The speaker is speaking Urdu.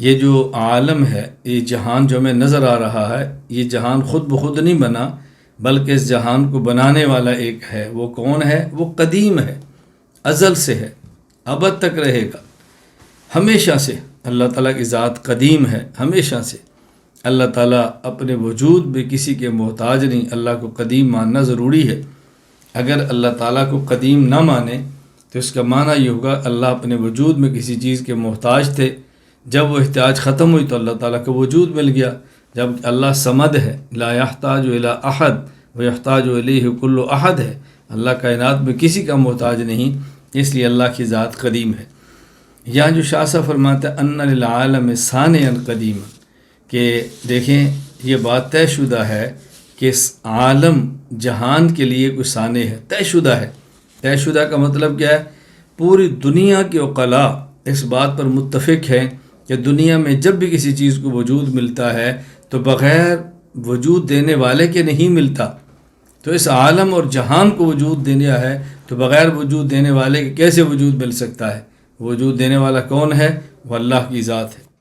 یہ جو عالم ہے، یہ جہان جو ہمیں نظر آ رہا ہے، یہ جہان خود بخود نہیں بنا، بلکہ اس جہان کو بنانے والا ایک ہے۔ وہ کون ہے؟ وہ قدیم ہے، ازل سے ہے، ابد تک رہے گا، ہمیشہ سے۔ اللہ تعالیٰ کی ذات قدیم ہے، ہمیشہ سے۔ اللہ تعالیٰ اپنے وجود میں کسی کے محتاج نہیں۔ اللہ کو قدیم ماننا ضروری ہے۔ اگر اللہ تعالیٰ کو قدیم نہ مانے تو اس کا معنی یہ ہوگا اللہ اپنے وجود میں کسی چیز کے محتاج تھے، جب وہ احتیاج ختم ہوئی تو اللہ تعالیٰ کو وجود مل گیا۔ جب اللہ صمد ہے، لا یحتاج الی احد ویحتاج الیہ کل احد ہے، اللہ کائنات میں کسی کا محتاج نہیں، اس لیے اللہ کی ذات قدیم ہے۔ یہاں جو شاہ صاحب فرماتا ہے ان للعالم ثانیا قدیما، کہ دیکھیں یہ بات طے شدہ ہے کہ اس عالم جہان کے لیے کوئی ثانی ہے، طے شدہ ہے۔ طے شدہ کا مطلب کیا ہے؟ پوری دنیا کے عقلاء اس بات پر متفق ہیں کہ دنیا میں جب بھی کسی چیز کو وجود ملتا ہے تو بغیر وجود دینے والے کے نہیں ملتا۔ تو اس عالم اور جہان کو وجود دینا ہے تو بغیر وجود دینے والے کے کیسے وجود مل سکتا ہے؟ وجود دینے والا کون ہے؟ وہ اللہ کی ذات ہے۔